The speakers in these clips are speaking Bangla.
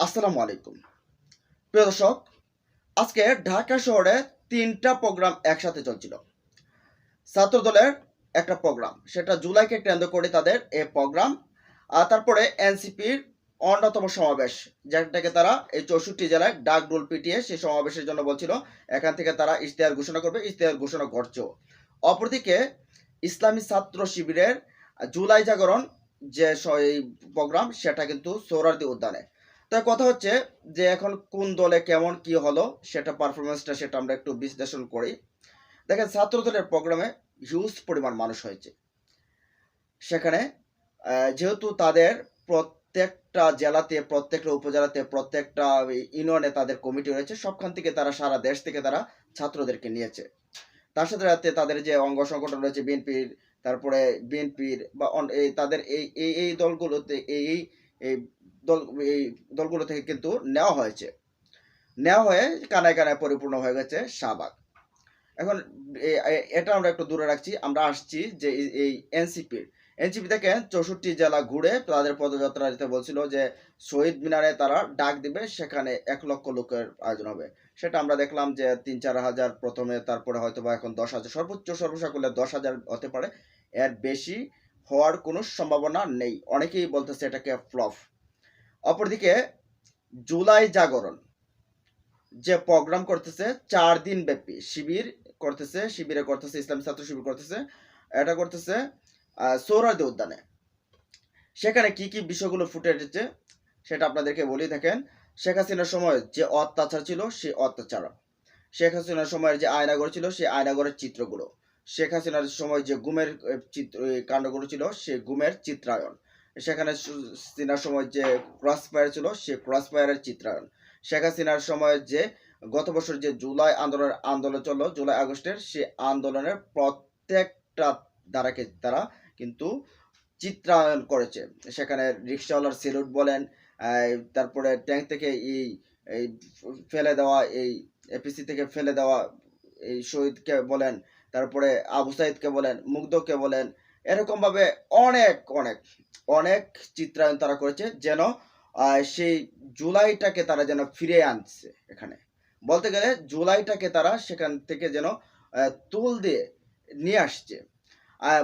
আসসালামু আলাইকুম প্রিয় দর্শক। আজকে ঢাকা শহরে তিনটা প্রোগ্রাম একসাথে চলছিল। ছাত্র দলের একটা প্রোগ্রাম, সেটা জুলাইকে কেন্দ্র করে তাদের এই প্রোগ্রাম। আর তারপরে এনসিপির অন্যতম সমাবেশ, যেটাকে তারা এই 64 জেলায় ডাক ডোল পিটিয়ে সেই সমাবেশের জন্য বলছিল। এখান থেকে তারা ইশতেহার ঘোষণা করবে, ইশতেহার ঘোষণা করছেও। অপরদিকে ইসলামী ছাত্র শিবিরের জুলাই জাগরণ যে এই প্রোগ্রাম, সেটা কিন্তু সোহরাওয়ার্দী উদ্যানে। তো কথা হচ্ছে যে এখন কোন দলে কেমন কি হলো, সেটা পারফরমেন্সটা সেটা আমরা একটু বিশ্লেষণ করি। দেখেন, ছাত্র দলের প্রোগ্রামে হিউজ পরিমাণ মানুষ হয়েছে সেখানে। যেহেতু তাদের প্রত্যেকটা জেলাতে, প্রত্যেকটা উপজেলাতে, প্রত্যেকটা ইউনিয়নে তাদের কমিটি রয়েছে, সবখান থেকে তারা, সারা দেশ থেকে তারা ছাত্রদেরকে নিয়েছে। তার সাথে সাথে তাদের যে অঙ্গ সংগঠন রয়েছে বিএনপির, তারপরে বিএনপির বা তাদের এই এই এই দলগুলোতে এই এই দল এই দলগুলো থেকে কিন্তু নেওয়া হয়ে কানায় কানায় পরিপূর্ণ হয়ে গেছে শাহবাগ। এখন এটা আমরা একটু দূরে রাখছি, আমরা আসছি যে এই এনসিপি দেখেন 64 জেলা ঘুরে তাদের পদযাত্রা দিতে বলছিল যে শহীদ মিনারে তারা ডাক দিবে, সেখানে 1 লক্ষ লোকের আয়োজন হবে। সেটা আমরা দেখলাম যে 3-4 হাজার প্রথমে, তারপরে হয়তো বা এখন 10,000, সর্বোচ্চ করলে 10,000 হতে পারে, এর বেশি হওয়ার কোনো সম্ভাবনা নেই। অনেকেই বলতেছে এটাকে ফ্লপ। অপরদিকে জুলাই জাগরণ যে প্রোগ্রাম করতেছে 4 দিন ব্যাপী, শিবিরে করতেছে ইসলামী ছাত্র শিবির করতেছে, এটা করতেছে সোহরাওয়ার্দী উদ্যানে। সেখানে কি কি বিষয়গুলো ফুটে এসেছে সেটা আপনাদেরকে বলি। দেখেন, শেখ হাসিনার সময় যে অত্যাচার ছিল, সেই অত্যাচার, শেখ হাসিনার সময়ের যে আয়নাঘর ছিল, সেই আয়নাঘরের চিত্রগুলো, শেখ হাসিনার সময় যে গুমের চিত্র কাণ্ডগুলো ছিল, সেই গুমের চিত্রায়ন, সেখানে হাসিনার সময় যে ক্রস ফায়ার ছিল, সেই ক্রস ফায়ারের চিত্রায়ন, শেখ হাসিনার সময় যে গত বছর যে জুলাই আন্দোলন চললো, জুলাই আগস্টের, সেই আন্দোলনের প্রত্যেকটা ধারাকে তারা কিন্তু চিত্রায়ন করেছে। সেখানে রিক্সাওয়ালার সেলুট বলেন, তারপরে ট্যাঙ্ক থেকে এই ফেলে দেওয়া, এই এপিসি থেকে ফেলে দেওয়া এই শহীদকে বলেন, তারপরে আবু সাইদকে বলেন, মুগ্ধকে বলেন, এরকমভাবে অনেক অনেক অনেক চিত্রায়ন তারা করেছে, যেন সেই জুলাইটাকে তারা যেন ফিরে আনছে। এখানে বলতে গেলে জুলাইটাকে তারা সেখান থেকে যেন তুল দিয়ে নিয়ে আসছে।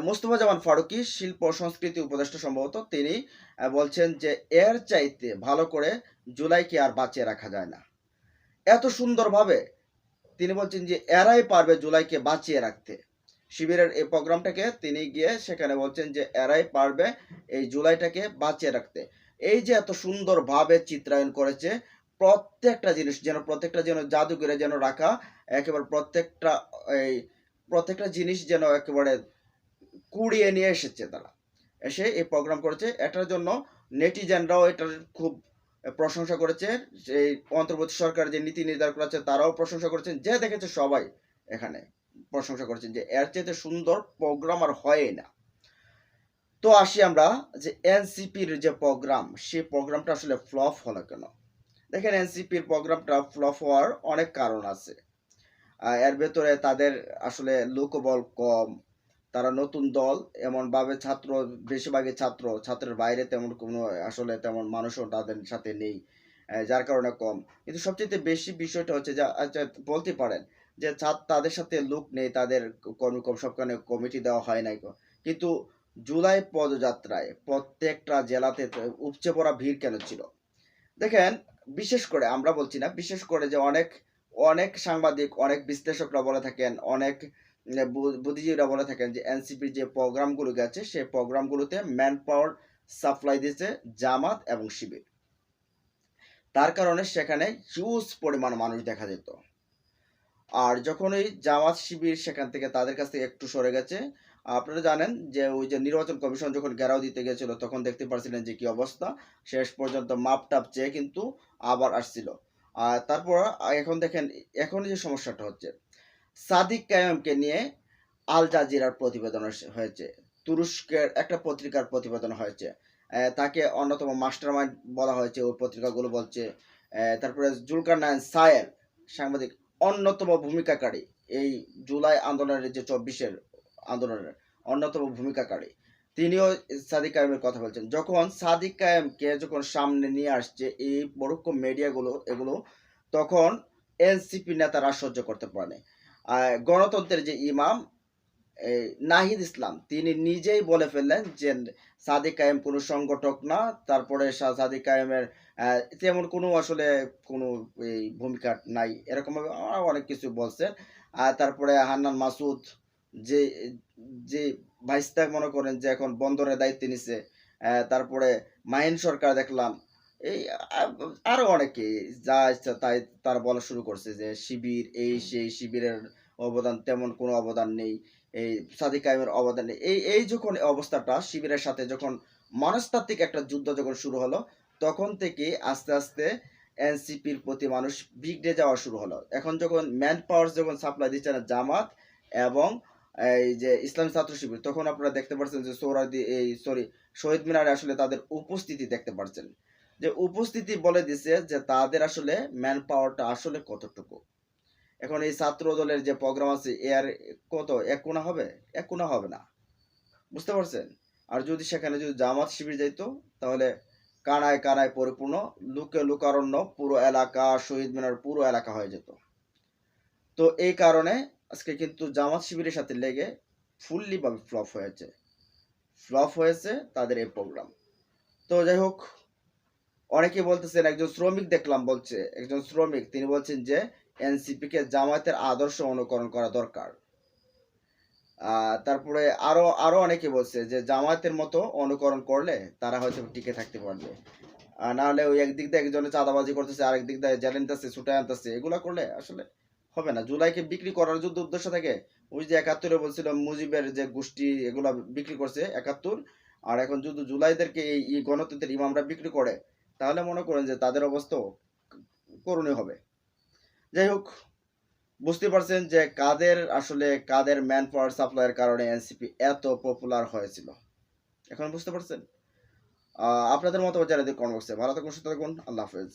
মোস্তফা জামান ফারুকী, শিল্প সংস্কৃতি উপদেষ্টা সম্ভবত, তিনি বলছেন যে এর চাইতে ভালো করে জুলাইকে আর বাঁচিয়ে রাখা যায় না। এত সুন্দরভাবে তিনি বলছেন যে এরাই পারবে জুলাইকে বাঁচিয়ে রাখতে। শিবিরের এই প্রোগ্রামটাকে তিনি গিয়ে সেখানে বলছেন যে এরাই পারবে এই জুলাইটাকে বাঁচিয়ে রাখতে। এই যে এত সুন্দরভাবে চিত্রায়ন করেছে, প্রত্যেকটা যেন জাদুঘরে যেন রাখা, একেবারে প্রত্যেকটা জিনিস যেন একেবারে কুড়িয়ে নিয়ে এসেছে তারা, এসে এই প্রোগ্রাম করেছে। এটার জন্য নেটিজেনরাও এটার খুব প্রশংসা করেছে। সেই অন্তর্বর্তী সরকার যে নীতি নির্ধারণ করেছে তারাও প্রশংসা করেছেন, যে দেখেছে সবাই এখানে প্রশংসা করেছেন যে এর চেয়ে সুন্দর প্রোগ্রাম আর হয়ই না। তো আসি আমরা যে এনসিপির যে প্রোগ্রাম, সেই প্রোগ্রামটা আসলে ফ্লপ হলো কেন? দেখেন, এনসিপির প্রোগ্রামটা ফ্লপ হওয়ার অনেক কারণ আছে। এর ভেতরে তাদের আসলে লোকবল কম, তারা নতুন দল, এমনভাবে বেশিরভাগই ছাত্রের বাইরে তেমন কোনো আসলে তেমন মানুষও তাদের সাথে নেই, যার কারণে কম। কিন্তু সবচেয়ে বেশি বিষয়টা হচ্ছে যে, আচ্ছা বলতে পারেন যে তাদের সাথে লোক নেই, তাদের কর্মী কম, সবখানে কমিটি দেওয়া হয় নাই, কিন্তু জুলাই পদযাত্রায় প্রত্যেকটা জেলাতে উপচে পড়া ভিড় কেন ছিল? দেখেন, বিশেষ করে আমরা বলছি না, বিশেষ করে যে অনেক অনেক সাংবাদিক, অনেক বিশ্লেষকরা বলে থাকেন, অনেক বুদ্ধিজীবীরা বলে থাকেন যে এনসিপির যে প্রোগ্রামগুলো গেছে, সেই প্রোগ্রামগুলোতে ম্যান পাওয়ার সাপ্লাই দিয়েছে জামাত এবং শিবির। তার কারণে সেখানে হিউজ পরিমাণ মানুষ দেখা যেত। আর যখন ওই জামাত শিবির সেখান থেকে তাদের কাছ থেকে একটু সরে গেছে, আপনারা জানেন যে ওই যে নির্বাচন কমিশন যখন ঘেরাও দিতে গেছিল, তখন দেখতে পারছিলেন যে কি অবস্থা। শেষ পর্যন্ত মাপটাপ চেয়ে কিন্তু আবার আসছিল। আর তারপর এখন দেখেন, এখন যে সমস্যাটা হচ্ছে, সাদিক কায়েমকে নিয়ে আল জাজিরার প্রতিবেদন হয়েছে, তুরস্কের একটা পত্রিকার প্রতিবেদন হয়েছে, তাকে অন্যতম মাস্টার মাইন্ড বলা হয়েছে, ওই পত্রিকাগুলো বলছে। তারপরে জুলকারনাইন সায়ের, সাংবাদিক, অন্যতম ভূমিকাকারী এই জুলাই আন্দোলনের যে 24-এর আন্দোলনের অন্যতম ভূমিকাকারী, তিনিও সাদিক কায়েমের কথা বলছেন। যখন সাদিক কায়েমকে যখন সামনে নিয়ে আসছে এই পরোক্ষ মিডিয়াগুলো এগুলো, তখন এনসিপি নেতারা সহ্য করতে পারেনি। গণতন্ত্রের যে ইমাম এই নাহিদ ইসলাম তিনি নিজেই বলে ফেললেন যে সাদিক কায়েম কোনো সংগঠক না। তারপরে সাদিক কায়েমের তেমন কোনো আসলে কোনো এই ভূমিকা নাই। এরকমভাবে অনেক কিছু বলছেন। তারপরে হান্নান মাসুদ যে যে ভাইস্তা মনে করেন যে এখন বন্দরের দায়িত্ব নিছে। তারপরে মাহিন সরকার দেখলাম। এই আরো অনেকে যা ইচ্ছা তাই তারা বলা শুরু করছে যে শিবির এই সেই, শিবিরের অবদান তেমন কোনো অবদান নেই। এই সাদিক কায়েমের অবদান নেই। এই যখন অবস্থাটা শিবিরের সাথে যখন মনস্তাত্ত্বিক একটা যুদ্ধ যখন শুরু হলো, তখন থেকে আস্তে আস্তে এনসিপির প্রতি মানুষ বিগড়ে যাওয়া শুরু হলো। এখন যখন ম্যান পাওয়ার যখন সাপ্লাই দিচ্ছে না জামাত এবং এই যে ইসলামী ছাত্র শিবির, তখন আপনারা দেখতে পাচ্ছেন যে শহীদ মিনারে আসলে তাদের উপস্থিতি দেখতে পাচ্ছেন। যে উপস্থিতি বলে দিছে যে তাদের আসলে ম্যান পাওয়ারটা আসলে কতটুকু। এখন এই ছাত্র দলের যে প্রোগ্রাম আছে এর কত এক কোনা হবে? এক কোনা হবে না। বুঝতে পারছেন? আর যদি সেখানে যদি জামাত শিবির যাইতো তাহলে কানায় কানায় পরিপূর্ণ, লুকে লুকারণ্য পুরো এলাকা, শহীদ মিনার পুরো এলাকা হয়ে যেত। তো এই কারণে আজকে কিন্তু জামাত শিবিরের সাথে লেগে ফুললি ভাবে ফ্লপ হয়েছে তাদের এই প্রোগ্রাম। তো যাই হোক, অনেকে বলতেছেন, একজন শ্রমিক দেখলাম বলছে, একজন শ্রমিক তিনি বলছেন যে এনসিপি কে জামায়াতের আদর্শ অনুকরণ করা দরকার। তারপরে আরো আরো অনেকে বলছে যে জামায়াতের মতো অনুকরণ করলে তারা হয়তো টিকে থাকতে পারবে। না হলে ওই একদিক দিয়ে একজনে চাঁদাবাজি করতেছে, আরেক দিক দিয়ে জেলে নিতেছে, ছুটে আনতেছে, এগুলা করলে আসলে হবে না। জুলাইকে বিক্রি করার যদি উদ্দেশ্য থাকে, ওই যে ৭১-এ বলছিল মুজিবের যে গোষ্ঠী এগুলা বিক্রি করছে ৭১, আর এখন যদি জুলাইদেরকে এই গণতন্ত্রের ইমামরা বিক্রি করে, তাহলে মনে করেন যে তাদের অবস্থাও করণীয় হবে। যাই হোক, বুঝতে পারছেন যে কাদের ম্যান পাওয়ার সাপ্লাইয়ের কারণে এনসিপি এত পপুলার হয়েছিল। এখন বুঝতে পারছেন? আপনাদের মতামত জানাতে কমেন্ট বক্সে। ভালো থাকুন, সুস্থ থাকুন। আল্লাহ হাফেজ।